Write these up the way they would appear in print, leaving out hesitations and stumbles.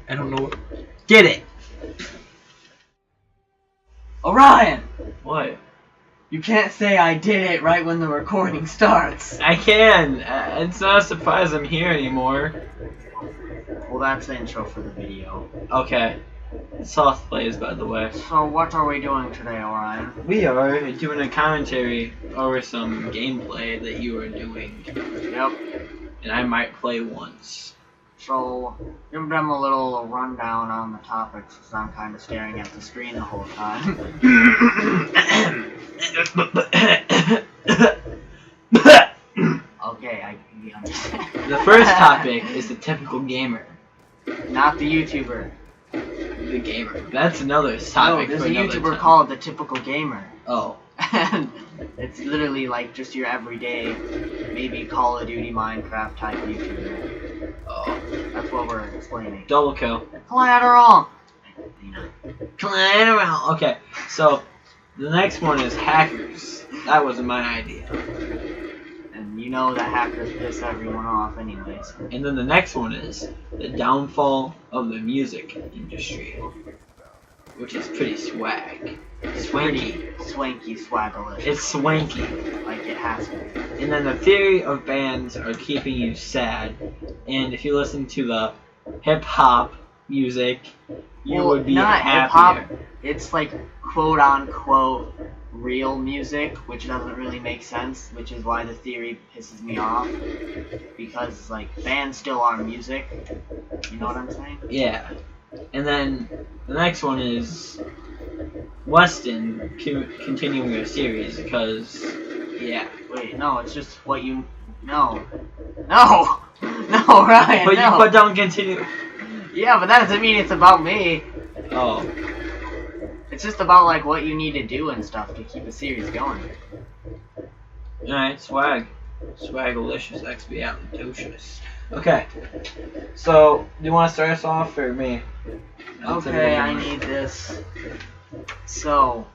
I don't know. Get it. Orion! What? You can't say I did it right when the recording starts. I can. It's not a surprise I'm here anymore. Well, that's the intro for the video. Okay. Soft plays, by the way. So what are we doing today, Orion? We are doing a commentary over some gameplay that you are doing. Yep. And I might play once. So, give them a little rundown on the topics, because I'm kind of staring at the screen the whole time. Okay, we understand. The first topic is the typical gamer. Not the YouTuber. The gamer. That's another topic. No, there's for a another YouTuber time. called the typical gamer. Oh. And it's literally like just your everyday, maybe Call of Duty, Minecraft type YouTuber. Oh. That's what we're explaining. Double kill. Collateral! Collateral. Okay, so the next one is hackers. That wasn't my idea. And you know that hackers piss everyone off anyways. And then the next one is the downfall of the music industry, which is pretty swag. Swanky. Pretty swanky, swagalicious. It's swanky. Like it has to be. And then the theory of bands are keeping you sad. And if you listen to the hip-hop music, you would be not happier. hip-hop. It's like quote-unquote real music, which doesn't really make sense, which is why the theory pisses me off. Because, like, bands still are music. You know what I'm saying? Yeah. And then the next one is Weston continuing their series because, yeah. Wait, no, it's just what you... No. No! No, Ryan, But no! you put down continue. Yeah, but that doesn't mean it's about me. Oh. It's just about, like, what you need to do and stuff to keep a series going. Alright, swag. Swagalicious, expialidocious. Okay. So, do you want to start us off or me? Okay, I need this. So,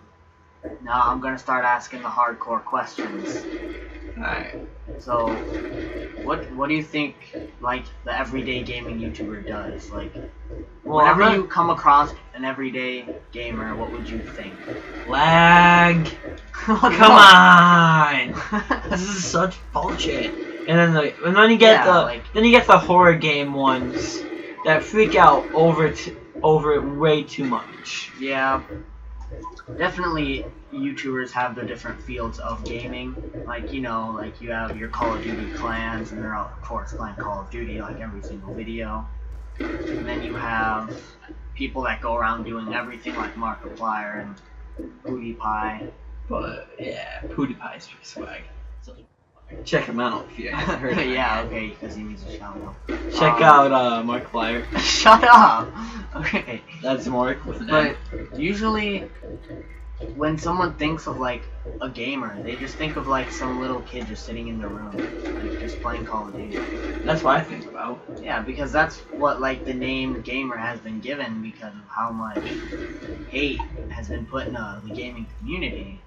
now I'm gonna start asking the hardcore questions. Alright. So, what do you think, like, the everyday gaming YouTuber does? Like, whenever you come across an everyday gamer, what would you think? Lag. Come on. This is such bullshit. And then you get then you get the horror game ones that freak out over it way too much. Yeah. Definitely, YouTubers have the different fields of gaming. Like, you know, like you have your Call of Duty clans, and they're all, of course, playing Call of Duty like every single video. And then you have people that go around doing everything, like Markiplier and PewDiePie. But yeah, PewDiePie's pretty swag. So check him out if you haven't heard of him. Yeah, okay, because he needs a shout out. Check out Markiplier. Shut up! Okay. That's Mark with an But N. usually, when someone thinks of, like, a gamer, they just think of, like, some little kid just sitting in their room, like, just playing Call of Duty. That's what I think about. Yeah, because that's what, like, the name gamer has been given because of how much hate has been put in the gaming community.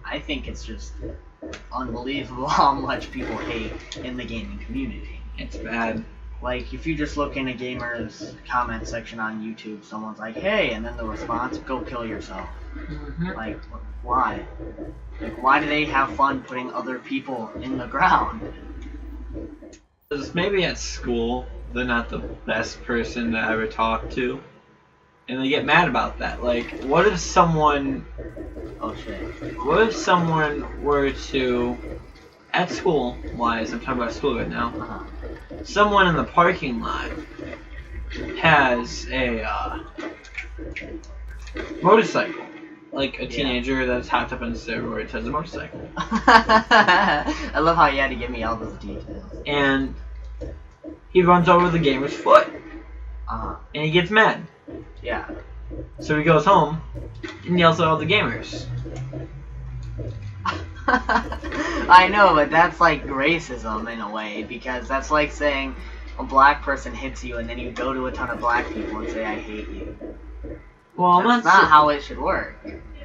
I think it's just unbelievable how much people hate in the gaming community. It's bad. Like, if you just look in a gamer's comment section on YouTube, someone's like, hey, and then the response, go kill yourself. Like, why? Like, why do they have fun putting other people in the ground? Because maybe at school, they're not the best person to ever talk to. And they get mad about that. Like, what if someone... Oh, shit. What if someone were to... At school-wise, I'm talking about school right now. Someone in the parking lot has a motorcycle. Like a teenager that's hopped up on steroids has a motorcycle. I love how you had to give me all those details. And he runs over the gamer's foot. And he gets mad. Yeah. So he goes home and yells at all the gamers. I know, but that's like racism in a way, because that's like saying a black person hits you and then you go to a ton of black people and say, I hate you. Well, that's not how it should work.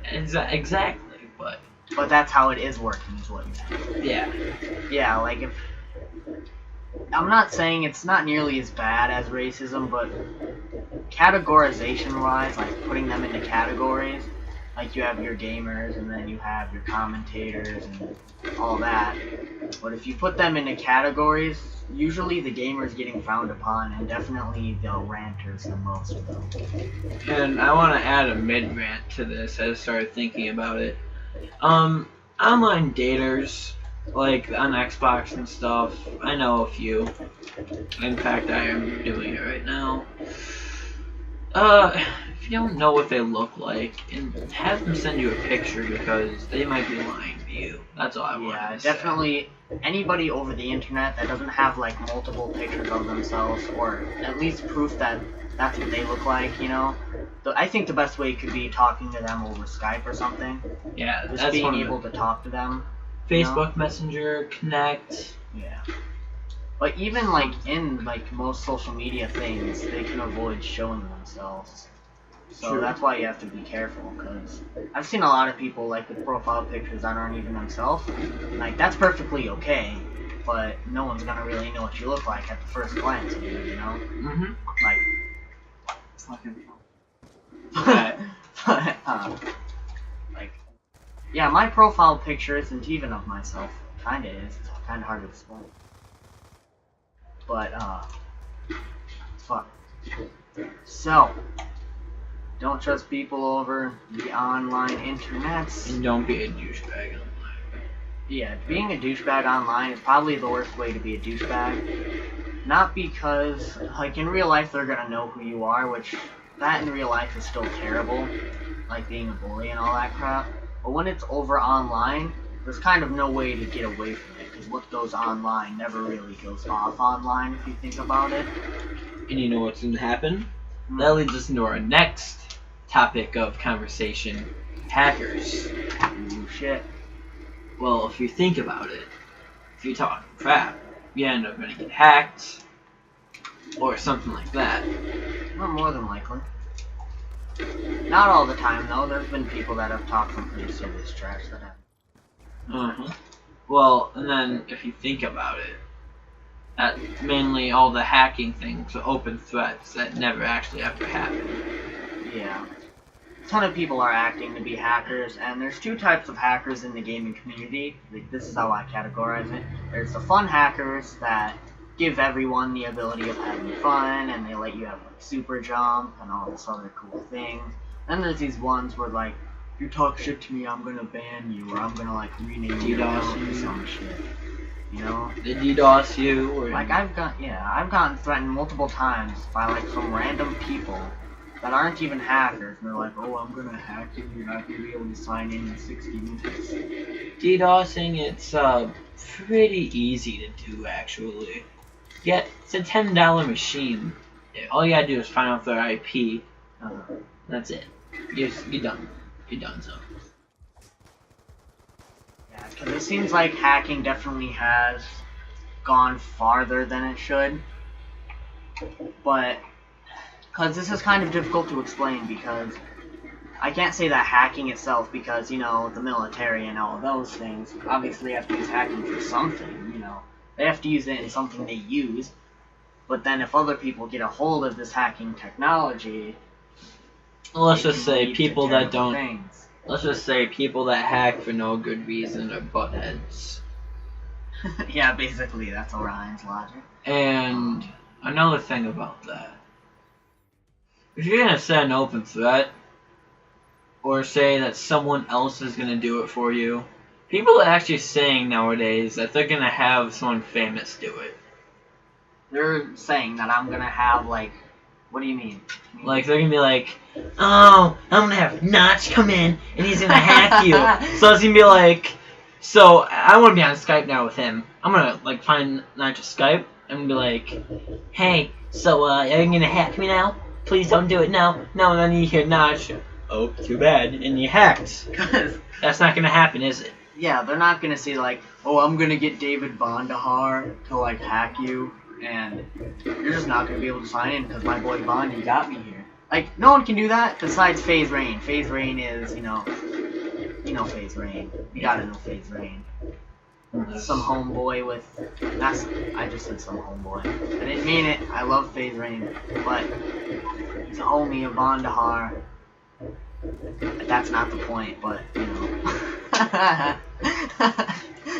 Exactly, but... But that's how it is working, is what you're saying. Yeah. Yeah, like if... I'm not saying it's not nearly as bad as racism, but categorization-wise, like putting them into categories, like you have your gamers and then you have your commentators and all that. But if you put them into categories, usually the gamers getting frowned upon, and definitely the ranters the most of them. And I want to add a mid-rant to this as I started thinking about it. Online daters, like on Xbox and stuff, I know a few. In fact, I am doing it right now. If you don't know what they look like, and have them send you a picture because they might be lying to you. That's all I want to say. Definitely anybody over the internet that doesn't have like multiple pictures of themselves, or at least proof that that's what they look like, you know. I think the best way could be talking to them over Skype or something. Yeah, just that's being able to talk to them. Facebook Messenger, Connect. Yeah. But even like in like most social media things, they can avoid showing themselves. So True. That's why you have to be careful, because I've seen a lot of people like with profile pictures that aren't even themselves. Like that's perfectly okay, but no one's gonna really know what you look like at the first glance of you, you know? Mm-hmm. Like, it's not gonna be like, yeah, my profile picture isn't even of myself. Kinda is. It's kinda hard to explain. But, fuck. So, don't trust people over the online internets. And don't be a douchebag online. Yeah, being a douchebag online is probably the worst way to be a douchebag. Not because, like, in real life they're gonna know who you are, which, that in real life is still terrible. Like being a bully and all that crap. But when it's over online, there's kind of no way to get away from it, because what goes online never really goes off online if you think about it. And you know what's going to happen? That leads us into our next topic of conversation, hackers. Ooh, shit. Well, if you think about it, if you're talking crap, you end up going to get hacked, or something like that. Well, more than likely. Not all the time, though. There's been people that have talked some pretty serious trash that have. Uh-huh. Well, and then if you think about it, that mainly all the hacking things are open threats that never actually ever happen. Yeah. A ton of people are acting to be hackers, and there's two types of hackers in the gaming community. Like, this is how I categorize it. There's the fun hackers that give everyone the ability of having fun, and they let you have like super jump and all this other cool things. Then there's these ones where like, if you talk shit to me, I'm gonna ban you, or I'm gonna like rename your account or some shit. You know? They DDoS you, or like I've gotten threatened multiple times by like some random people that aren't even hackers, and they're like, oh, I'm gonna hack you, you're not gonna be able to sign in 60 minutes. DDoSing, it's pretty easy to do actually. Yeah, it's a $10 machine. All you gotta do is find out their IP. That's it. You're done. You're done, so. Yeah, because it seems like hacking definitely has gone farther than it should. But, because this is kind of difficult to explain, because I can't say that hacking itself, because, you know, the military and all of those things obviously have to use hacking for something, you know. They have to use it in something they use. But then if other people get a hold of this hacking technology, let's just say people that don't. Things. Let's just say people that hack for no good reason are buttheads. Yeah, basically that's Orion's logic. And another thing about that, if you're gonna set an open threat, or say that someone else is gonna do it for you, people are actually saying nowadays that they're gonna have someone famous do it. They're saying that I'm gonna have, like, what do you mean? Like, they're gonna be like, oh, I'm gonna have Notch come in, and he's gonna hack you. So it's gonna be like, so I wanna be on Skype now with him. I'm gonna, like, find Notch's Skype, and be like, hey, so, are you gonna hack me now? Please don't do it, no. No, and then you hear Notch, oh, too bad, and you hacked. That's not gonna happen, is it? Yeah, they're not gonna say, like, oh, I'm gonna get David Bondahar to, like, hack you. And you're just not going to be able to sign in because my boy Bondi got me here. Like, no one can do that besides FaZe Rain. FaZe Rain is, you know FaZe Rain. You gotta know FaZe Rain. some homeboy with. I just said some homeboy. I didn't mean it. I love FaZe Rain, but he's only a Vandahar. That's not the point, but you know.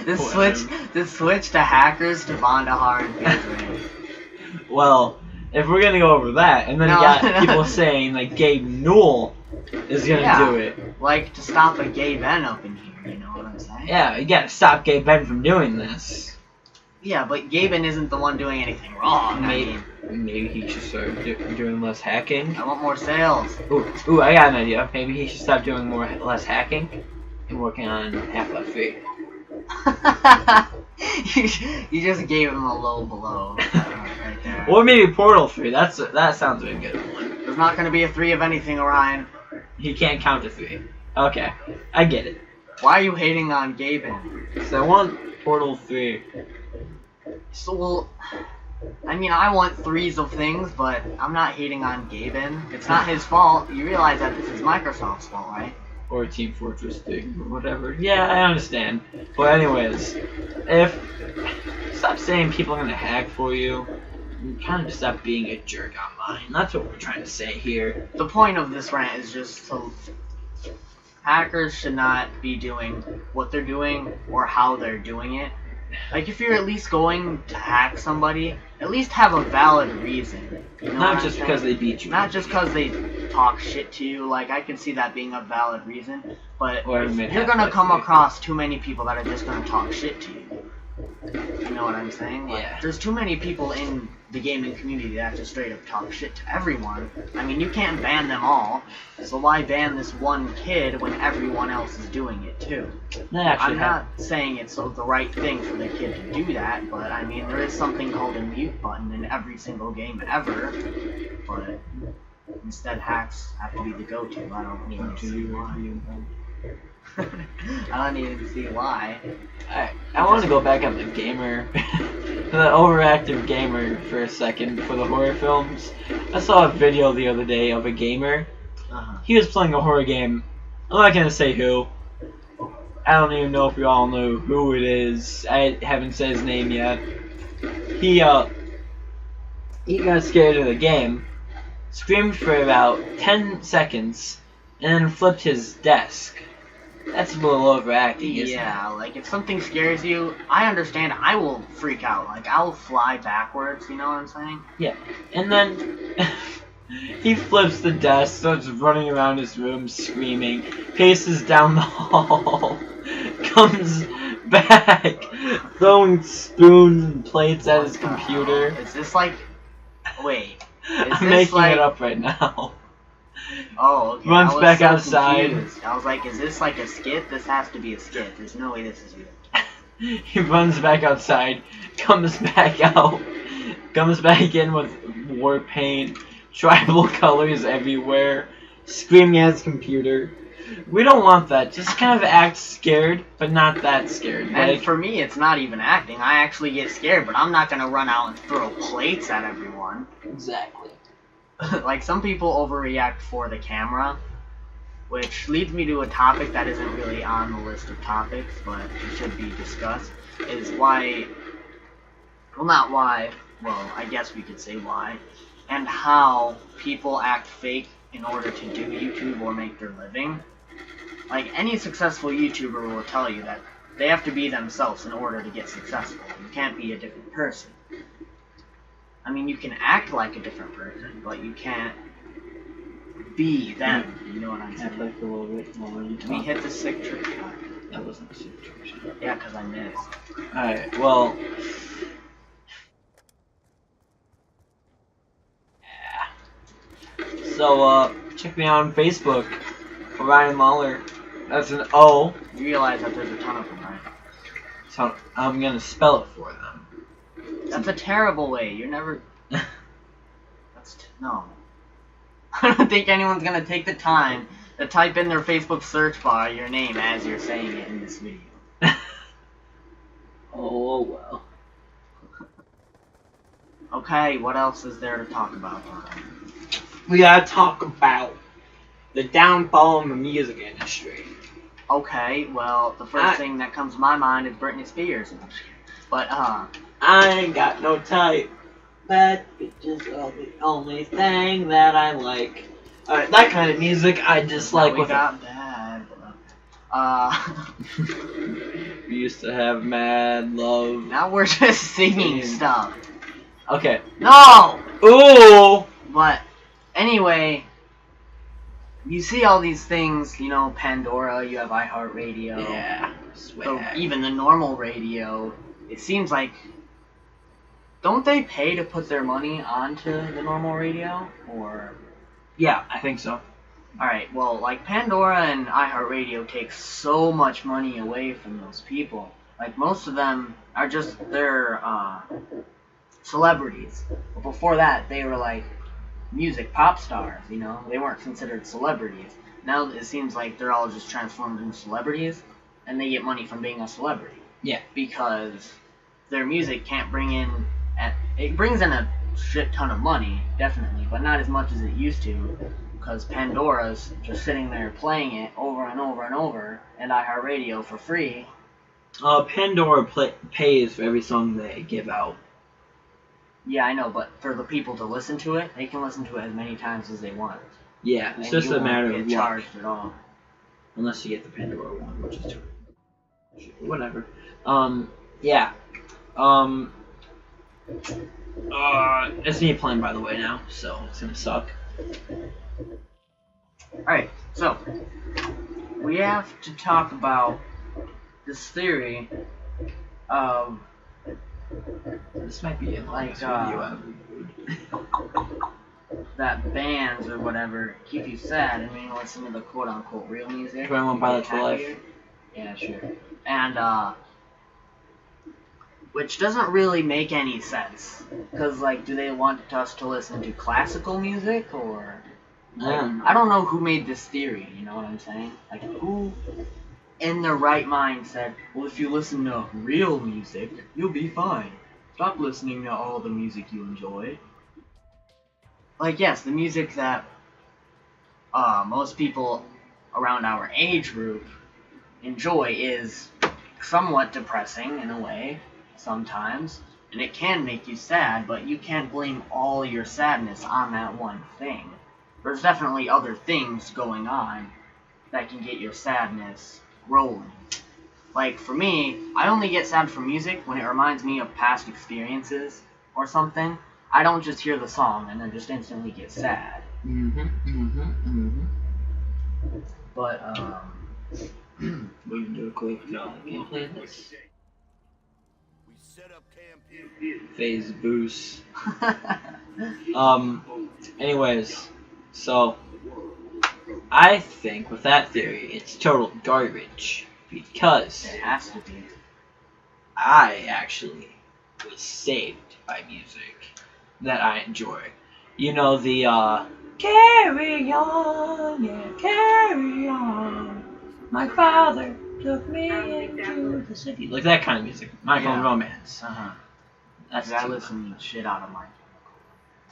This switch to hackers to Vandahar and FaZe Rain. Well, if we're gonna go over that, and then you got people saying like Gabe Newell is gonna do it. Like to stop a gay Ben up in here, you know what I'm saying? Yeah, you gotta stop Gabe Ben from doing this. Yeah, but Gaben isn't the one doing anything wrong. Maybe he should start doing less hacking. I want more sales. Ooh, I got an idea. Maybe he should stop doing less hacking and working on Half-Life 3. You just gave him a low blow right there. Or maybe Portal 3. That sounds like a good one. There's not going to be a 3 of anything, Orion. He can't count to 3. Okay, I get it. Why are you hating on Gaben? Because I want Portal 3. So, well, I mean, I want 3s of things, but I'm not hating on Gaben. It's not his fault. You realize that this is Microsoft's fault, right? Or Team Fortress 3, or whatever. Yeah, I understand. But anyways, stop saying people are gonna hack for you. And kind of stop being a jerk online. That's what we're trying to say here. The point of this rant is just so hackers should not be doing what they're doing or how they're doing it. Like, if you're at least going to hack somebody, at least have a valid reason. You know Not just because they beat you. Not just because they talk shit to you. Like, I can see that being a valid reason. But if you're going to come across too many people that are just going to talk shit to you. You know what I'm saying? Like, yeah. There's too many people in the gaming community that just straight up talk shit to everyone. I mean, you can't ban them all. So why ban this one kid when everyone else is doing it too? I'm not saying it's the right thing for the kid to do that, but I mean, there is something called a mute button in every single game ever. But instead, hacks have to be the go-to. I don't even see why. I don't even see why. I want to go back on the gamer, the overactive gamer for a second for the horror films. I saw a video the other day of a gamer. He was playing a horror game. I'm not gonna say who. I don't even know if you all know who it is. I haven't said his name yet. He got scared of the game, screamed for about 10 seconds, and then flipped his desk. That's a little overacting, isn't it? Yeah, like, if something scares you, I understand, I will freak out. Like, I'll fly backwards, you know what I'm saying? Yeah, and then he flips the desk, starts running around his room screaming, paces down the hall, comes back, throwing spoons and plates at his computer. Is this like... Wait. I'm making it up right now. Oh, okay. Runs back outside. Confused. I was like, is this like a skit? This has to be a skit. There's no way this is real. He runs back outside, comes back out, comes back in with war paint, tribal colors everywhere, screaming at his computer. We don't want that. Just kind of act scared, but not that scared. And like, for me, it's not even acting. I actually get scared, but I'm not going to run out and throw plates at everyone. Exactly. Like, some people overreact for the camera, which leads me to a topic that isn't really on the list of topics, but it should be discussed, is why, well, not why, well, I guess we could say why, and how people act fake in order to do YouTube or make their living. Like, any successful YouTuber will tell you that they have to be themselves in order to get successful. You can't be a different person. I mean, you can act like a different person, but you can't be them. You know what I'm saying? Like a little bit more. We hit the sick trick shot. That wasn't a sick trick shot. Yeah, because I missed. Alright, well... Yeah. So, check me out on Facebook. Orion Lawler. That's an O. You realize that there's a ton of them, right? So, I'm gonna spell it for them. That's a terrible way. You're never... No. I don't think anyone's gonna take the time to type in their Facebook search bar your name as you're saying it in this video. Oh, well. Okay, what else is there to talk about? We gotta talk about the downfall in the music industry. Okay, well, the first thing that comes to my mind is Britney Spears. But, I ain't got no type. Bad bitches are the only thing that I like. Alright, that kind of music I just like we with got bad. We used to have mad love. Now we're just singing stuff. Okay. No! Ooh! But, anyway, you see all these things, you know, Pandora, you have iHeartRadio. Yeah. So even the normal radio, it seems like, don't they pay to put their money onto the normal radio? Or... Yeah, I think so. Alright, well, like, Pandora and iHeartRadio take so much money away from those people. Like, most of them are just, they're, celebrities. But before that, they were, like, music pop stars, you know? They weren't considered celebrities. Now it seems like they're all just transformed into celebrities, and they get money from being a celebrity. Yeah. Because their music can't bring in... It brings in a shit ton of money, definitely, but not as much as it used to. Because Pandora's just sitting there playing it over and over and over, and iHeartRadio for free. Pandora pays for every song they give out. Yeah, I know, but for the people to listen to it, they can listen to it as many times as they want. Yeah, it's just a matter of luck. Charged at all. Unless you get the Pandora one, which is whatever. Yeah. It's me playing, by the way, now, so it's gonna suck. Alright, so we have to talk about this theory of this might be a like video that bands or whatever keep you sad and you listen to the quote unquote real music. 21 Pilots for Life. Yeah, sure. And which doesn't really make any sense, because like, do they want us to listen to classical music or? Like, I don't know who made this theory, you know what I'm saying? Like, who in their right mind said, well, if you listen to real music, you'll be fine. Stop listening to all the music you enjoy. Like, yes, the music that most people around our age group enjoy is somewhat depressing in a way, sometimes. And it can make you sad, but you can't blame all your sadness on that one thing. There's definitely other things going on that can get your sadness rolling. Like, for me, I only get sad from music when it reminds me of past experiences or something. I don't just hear the song and then just instantly get sad. But, we can do a quick gameplay of this. Phase boost. Anyways, so I think with that theory, it's total garbage because it has to be. I actually was saved by music that I enjoy. You know the carry on, yeah, carry on. My father took me into the city. Like that kind of music. My Chemical Romance. That's I listen shit out of mine.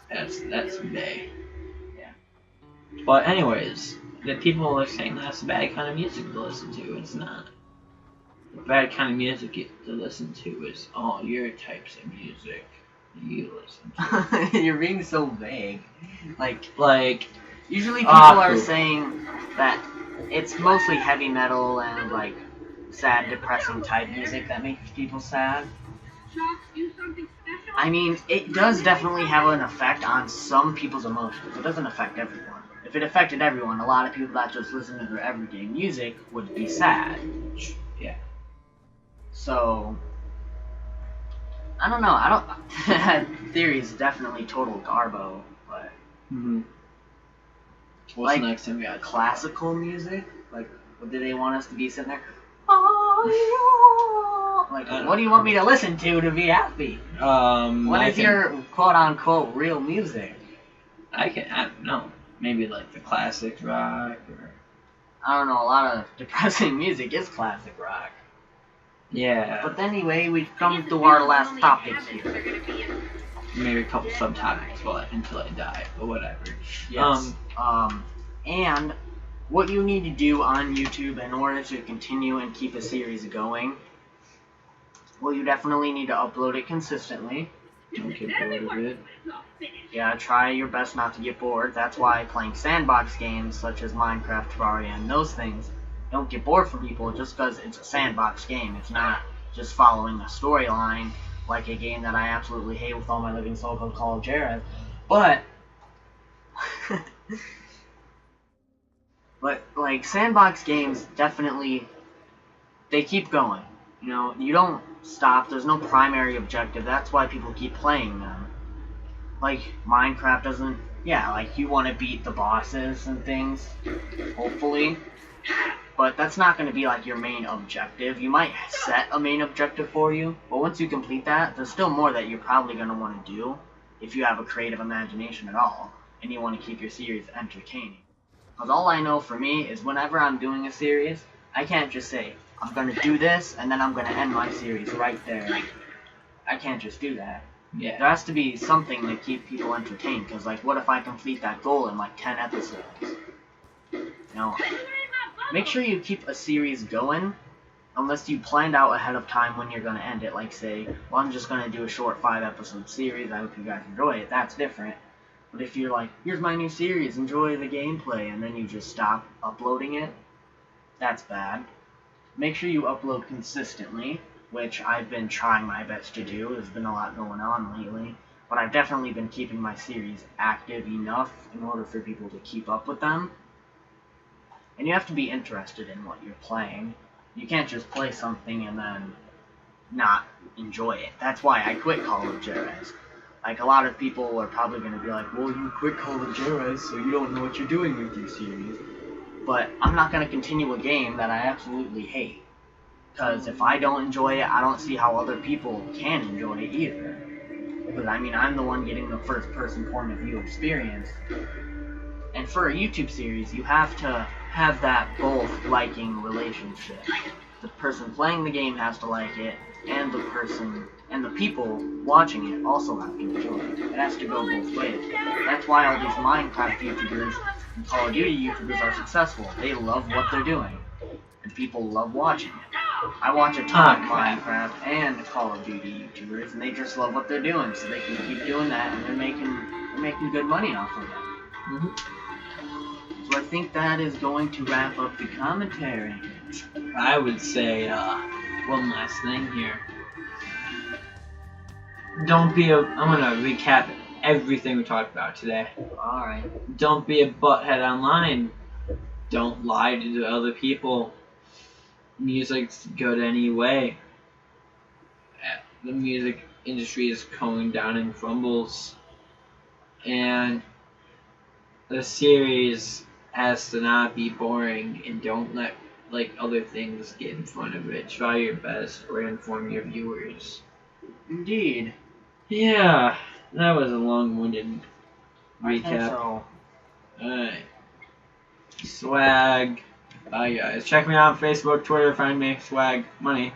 That's me. Yeah. But anyways, the people are saying that's the bad kind of music to listen to. It's not. The bad kind of music to listen to is all your types of music you listen to. You're being so vague. Like usually people are saying that it's mostly heavy metal and like sad, depressing type music that makes people sad. I mean, it does definitely have an effect on some people's emotions. It doesn't affect everyone. If it affected everyone, a lot of people that just listen to their everyday music would be sad. Yeah. So, I don't know. Theory is definitely total garbo, but... What's like, next time we got classical music? Like, what do they want us to be sitting there? Like, what do you want me to listen to be happy? What is your quote-unquote real music? I don't know. Maybe like the classic rock or... I don't know, a lot of depressing music is classic rock. Yeah. But anyway, we've come to our last topic here. Maybe a couple subtopics until I die, but whatever. Yes. And what you need to do on YouTube in order to continue and keep a series going, well, you definitely need to upload it consistently. Don't get bored of it. Yeah, try your best not to get bored. That's why playing sandbox games such as Minecraft, Terraria, and those things don't get bored for people just because it's a sandbox game. It's not just following a storyline like a game that I absolutely hate with all my living soul called Call of Juarez. But like sandbox games definitely, they keep going. You know, you don't stop. There's no primary objective. That's why people keep playing them. Like Minecraft doesn't. Yeah, like you want to beat the bosses and things, hopefully. But that's not going to be like your main objective. You might set a main objective for you, but once you complete that, there's still more that you're probably going to want to do if you have a creative imagination at all, and you want to keep your series entertaining. Because all I know for me is whenever I'm doing a series, I can't just say, I'm going to do this, and then I'm going to end my series right there. I can't just do that. Yeah. There has to be something to keep people entertained, because like, what if I complete that goal in like 10 episodes? You know, make sure you keep a series going, unless you planned out ahead of time when you're going to end it. Like say, well, I'm just going to do a short 5-episode series, I hope you guys enjoy it. That's different. But if you're like, here's my new series, enjoy the gameplay, and then you just stop uploading it, that's bad. Make sure you upload consistently, which I've been trying my best to do. There's been a lot going on lately, but I've definitely been keeping my series active enough in order for people to keep up with them. And you have to be interested in what you're playing. You can't just play something and then not enjoy it. That's why I quit Call of Juarez. Like, a lot of people are probably going to be like, well, you quit Call of Juarez, so you don't know what you're doing with your series. But I'm not going to continue a game that I absolutely hate. Because if I don't enjoy it, I don't see how other people can enjoy it either. Because, I mean, I'm the one getting the first-person point of view experience. And for a YouTube series, you have to have that both liking relationship. The person playing the game has to like it, and the person and the people watching it also have to enjoy it. It has to go both ways. That's why all these Minecraft YouTubers and Call of Duty YouTubers are successful. They love what they're doing, and people love watching it. I watch a ton of Minecraft and Call of Duty YouTubers, and they just love what they're doing, so they can keep doing that, and they're making good money off of it. So I think that is going to wrap up the commentary. I would say one last thing here. I'm gonna recap everything we talked about today. Alright. Don't be a butthead online. Don't lie to other people. Music's good anyway. The music industry is going down in crumbles. And the series has to not be boring, and don't let other things get in front of it. Try your best or inform your viewers. Indeed. Yeah, that was a long-winded recap. I think so. Alright. Swag. Bye guys. Check me out on Facebook, Twitter, find me. Swag. Money.